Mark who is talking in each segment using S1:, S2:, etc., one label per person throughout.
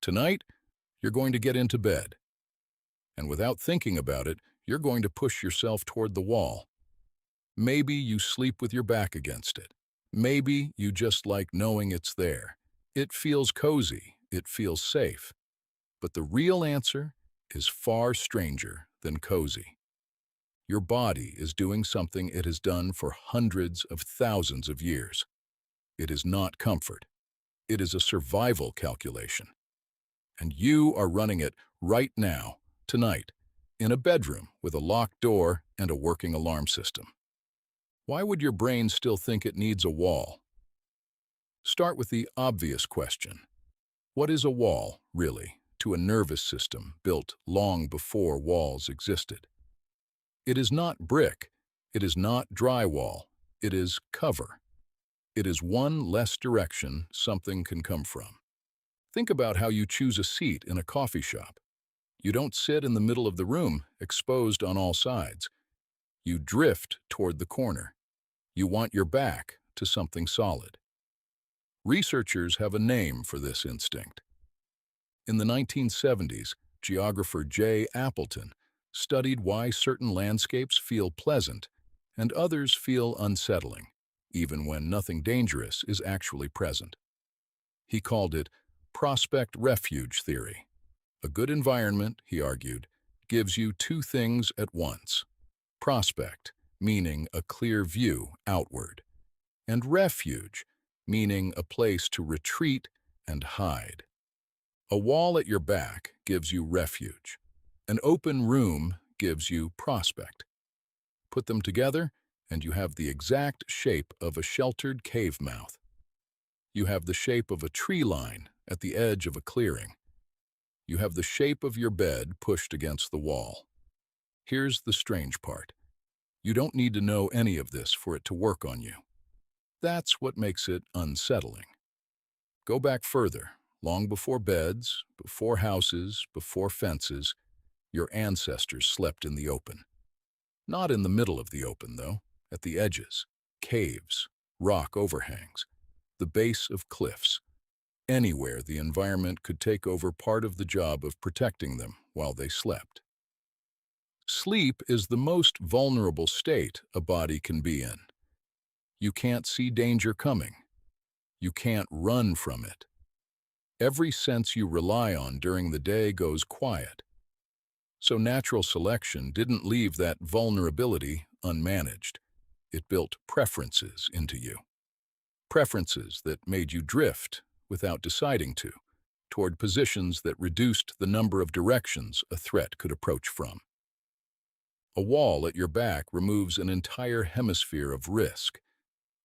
S1: Tonight, you're going to get into bed, and without thinking about it, you're going to push yourself toward the wall. Maybe you sleep with your back against it. Maybe you just like knowing it's there. It feels cozy, it feels safe. But the real answer is far stranger than cozy. Your body is doing something it has done for hundreds of thousands of years. It is not comfort. It is a survival calculation. And you are running it right now, tonight, in a bedroom with a locked door and a working alarm system. Why would your brain still think it needs a wall? Start with the obvious question. What is a wall, really, to a nervous system built long before walls existed? It is not brick. It is not drywall. It is cover. It is one less direction something can come from. Think about how you choose a seat in a coffee shop. You don't sit in the middle of the room, exposed on all sides. You drift toward the corner. You want your back to something solid. Researchers have a name for this instinct. In the 1970s, geographer J. Appleton studied why certain landscapes feel pleasant and others feel unsettling, even when nothing dangerous is actually present. He called it prospect refuge theory. A good environment, he argued, gives you two things at once. Prospect, meaning a clear view outward, and refuge, meaning a place to retreat and hide. A wall at your back gives you refuge. An open room gives you prospect. Put them together, and you have the exact shape of a sheltered cave mouth. You have the shape of a tree line at the edge of a clearing. You have the shape of your bed pushed against the wall. Here's the strange part. You don't need to know any of this for it to work on you. That's what makes it unsettling. Go back further, long before beds, before houses, before fences, your ancestors slept in the open. Not in the middle of the open, though, at the edges, caves, rock overhangs, the base of cliffs, anywhere the environment could take over part of the job of protecting them while they slept. Sleep is the most vulnerable state a body can be in. You can't see danger coming. You can't run from it. Every sense you rely on during the day goes quiet. So natural selection didn't leave that vulnerability unmanaged. It built preferences into you. Preferences that made you drift, without deciding to, toward positions that reduced the number of directions a threat could approach from. A wall at your back removes an entire hemisphere of risk.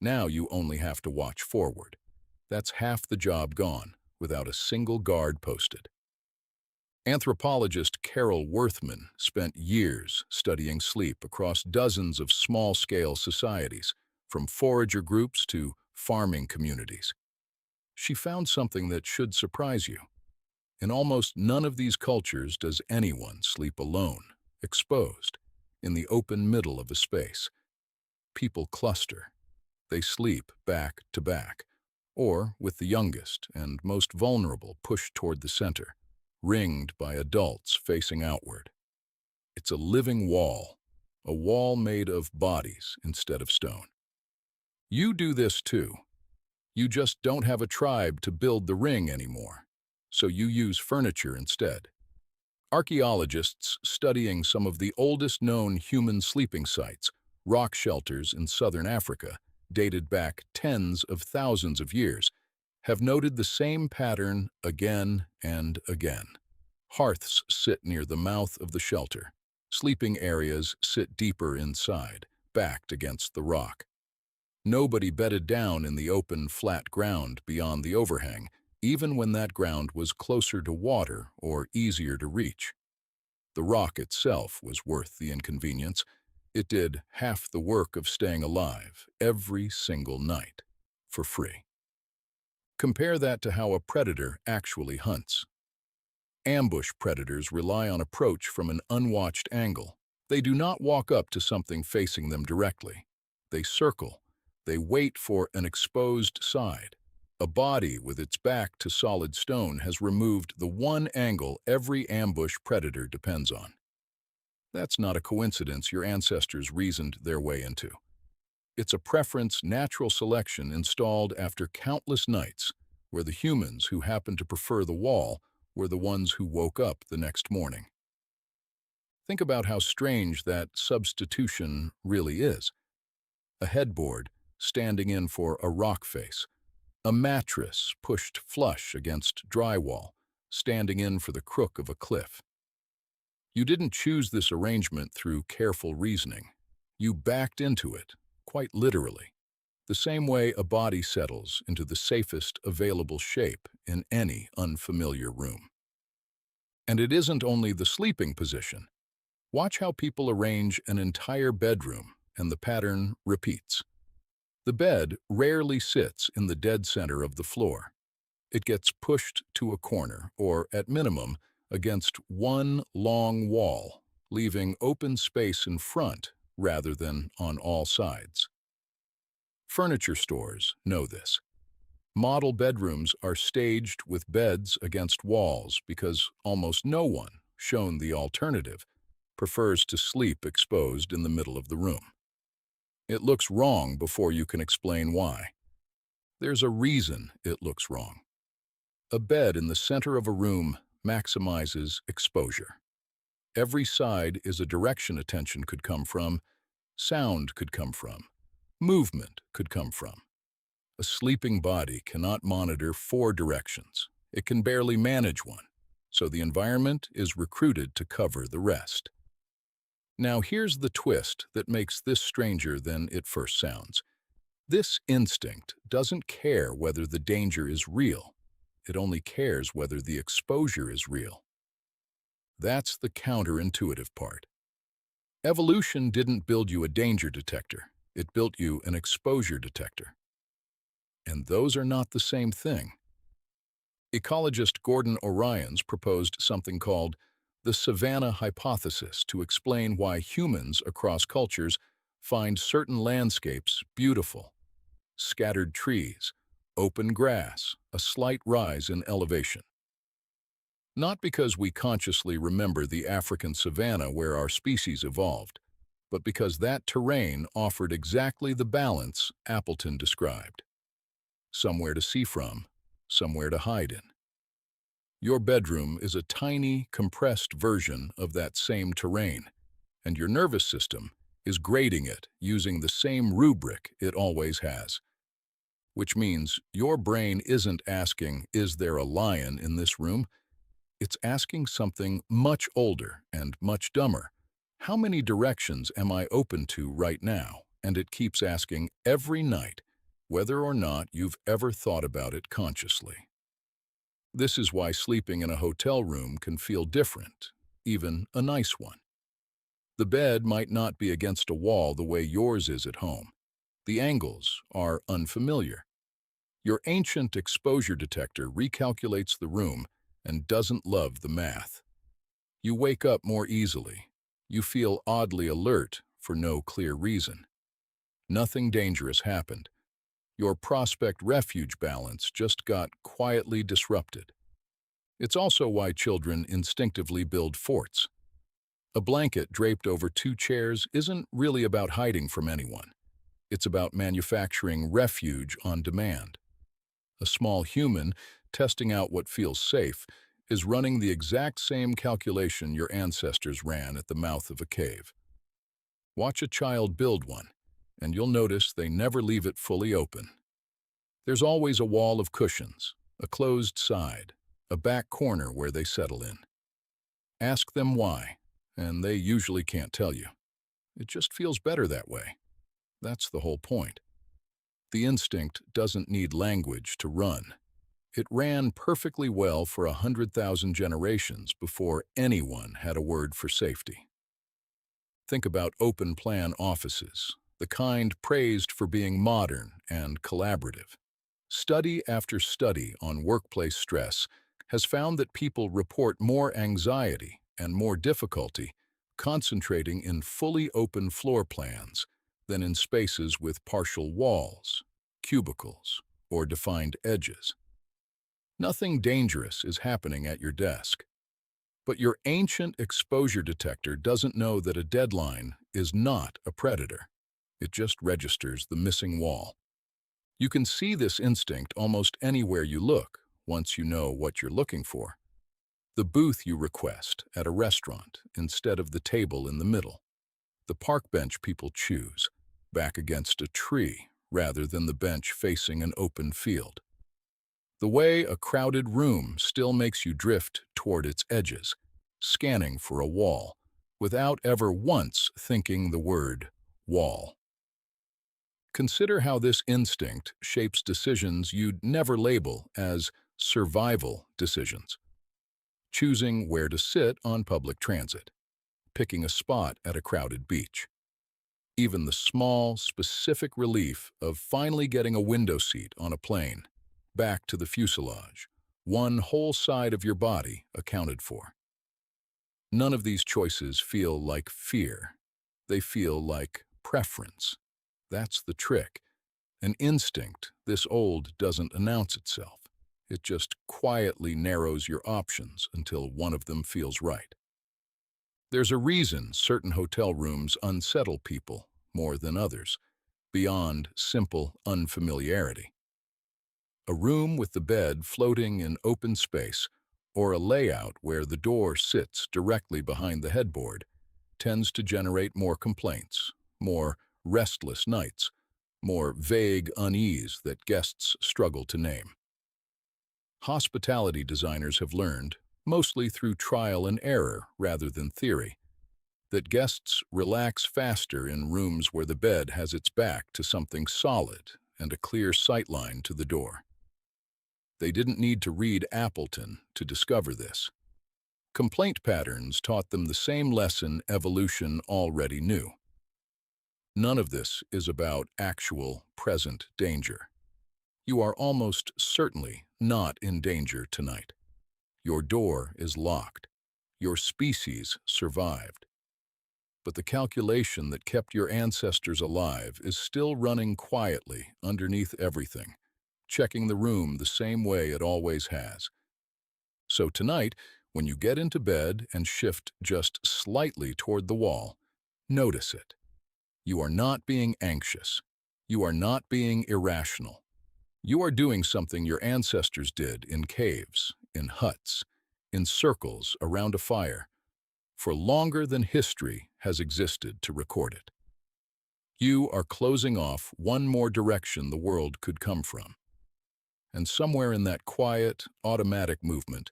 S1: Now you only have to watch forward. That's half the job gone, without a single guard posted. Anthropologist Carol Worthman spent years studying sleep across dozens of small-scale societies, from forager groups to farming communities. She found something that should surprise you. In almost none of these cultures does anyone sleep alone, exposed, in the open middle of a space. People cluster. They sleep back to back, or with the youngest and most vulnerable pushed toward the center, ringed by adults facing outward. It's a living wall, a wall made of bodies instead of stone. You do this too. You just don't have a tribe to build the ring anymore, so you use furniture instead. Archaeologists studying some of the oldest known human sleeping sites, rock shelters in southern Africa, dated back tens of thousands of years, have noted the same pattern again and again. Hearths sit near the mouth of the shelter. Sleeping areas sit deeper inside, backed against the rock. Nobody bedded down in the open, flat ground beyond the overhang, even when that ground was closer to water or easier to reach. The rock itself was worth the inconvenience. It did half the work of staying alive every single night, for free. Compare that to how a predator actually hunts. Ambush predators rely on approach from an unwatched angle. They do not walk up to something facing them directly. They circle. They wait for an exposed side, A body with its back to solid stone has removed the one angle every ambush predator depends on. That's not a coincidence your ancestors reasoned their way into. It's a preference natural selection installed after countless nights where the humans who happened to prefer the wall were the ones who woke up the next morning. Think about how strange that substitution really is. A headboard standing in for a rock face, a mattress pushed flush against drywall, standing in for the crook of a cliff. You didn't choose this arrangement through careful reasoning. You backed into it, quite literally, the same way a body settles into the safest available shape in any unfamiliar room. And it isn't only the sleeping position. Watch how people arrange an entire bedroom, and the pattern repeats. The bed rarely sits in the dead center of the floor. It gets pushed to a corner, or, at minimum, against one long wall, leaving open space in front rather than on all sides. Furniture stores know this. Model bedrooms are staged with beds against walls because almost no one, shown the alternative, prefers to sleep exposed in the middle of the room. It looks wrong before you can explain why. There's a reason it looks wrong. A bed in the center of a room maximizes exposure. Every side is a direction attention could come from, sound could come from, movement could come from. A sleeping body cannot monitor 4 directions. It can barely manage one, so the environment is recruited to cover the rest. Now here's the twist that makes this stranger than it first sounds. This instinct doesn't care whether the danger is real. It only cares whether the exposure is real. That's the counterintuitive part. Evolution didn't build you a danger detector. It built you an exposure detector. And those are not the same thing. Ecologist Gordon Orions proposed something called the savanna hypothesis to explain why humans across cultures find certain landscapes beautiful. Scattered trees, open grass, a slight rise in elevation. Not because we consciously remember the African savanna where our species evolved, but because that terrain offered exactly the balance Appleton described. Somewhere to see from, somewhere to hide in. Your bedroom is a tiny, compressed version of that same terrain, and your nervous system is grading it using the same rubric it always has. Which means your brain isn't asking, is there a lion in this room? It's asking something much older and much dumber. How many directions am I open to right now? And it keeps asking every night, whether or not you've ever thought about it consciously. This is why sleeping in a hotel room can feel different, even a nice one. The bed might not be against a wall the way yours is at home. The angles are unfamiliar. Your ancient exposure detector recalculates the room and doesn't love the math. You wake up more easily. You feel oddly alert for no clear reason. Nothing dangerous happened. Your prospect refuge balance just got quietly disrupted. It's also why children instinctively build forts. A blanket draped over 2 chairs isn't really about hiding from anyone. It's about manufacturing refuge on demand. A small human, testing out what feels safe, is running the exact same calculation your ancestors ran at the mouth of a cave. Watch a child build one, and you'll notice they never leave it fully open. There's always a wall of cushions, a closed side, a back corner where they settle in. Ask them why, and they usually can't tell you. It just feels better that way. That's the whole point. The instinct doesn't need language to run. It ran perfectly well for 100,000 generations before anyone had a word for safety. Think about open-plan offices, the kind praised for being modern and collaborative. Study after study on workplace stress has found that people report more anxiety and more difficulty concentrating in fully open floor plans than in spaces with partial walls, cubicles, or defined edges. Nothing dangerous is happening at your desk. But your ancient exposure detector doesn't know that a deadline is not a predator. It just registers the missing wall. You can see this instinct almost anywhere you look once you know what you're looking for. The booth you request at a restaurant instead of the table in the middle. The park bench people choose, back against a tree rather than the bench facing an open field. The way a crowded room still makes you drift toward its edges, scanning for a wall, without ever once thinking the word wall. Consider how this instinct shapes decisions you'd never label as survival decisions. Choosing where to sit on public transit, picking a spot at a crowded beach. Even the small, specific relief of finally getting a window seat on a plane, back to the fuselage, one whole side of your body accounted for. None of these choices feel like fear. They feel like preference. That's the trick. An instinct this old doesn't announce itself. It just quietly narrows your options until one of them feels right. There's a reason certain hotel rooms unsettle people more than others, beyond simple unfamiliarity. A room with the bed floating in open space, or a layout where the door sits directly behind the headboard, tends to generate more complaints, more restless nights, more vague unease that guests struggle to name. Hospitality designers have learned, mostly through trial and error rather than theory, that guests relax faster in rooms where the bed has its back to something solid and a clear sightline to the door. They didn't need to read Appleton to discover this. Complaint patterns taught them the same lesson evolution already knew. None of this is about actual, present danger. You are almost certainly not in danger tonight. Your door is locked. Your species survived. But the calculation that kept your ancestors alive is still running quietly underneath everything, checking the room the same way it always has. So tonight, when you get into bed and shift just slightly toward the wall, notice it. You are not being anxious. You are not being irrational. You are doing something your ancestors did in caves, in huts, in circles around a fire, for longer than history has existed to record it. You are closing off one more direction the world could come from. And somewhere in that quiet, automatic movement,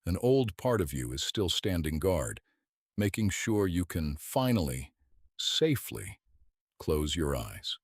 S1: an old part of you is still standing guard, making sure you can finally, safely, close your eyes.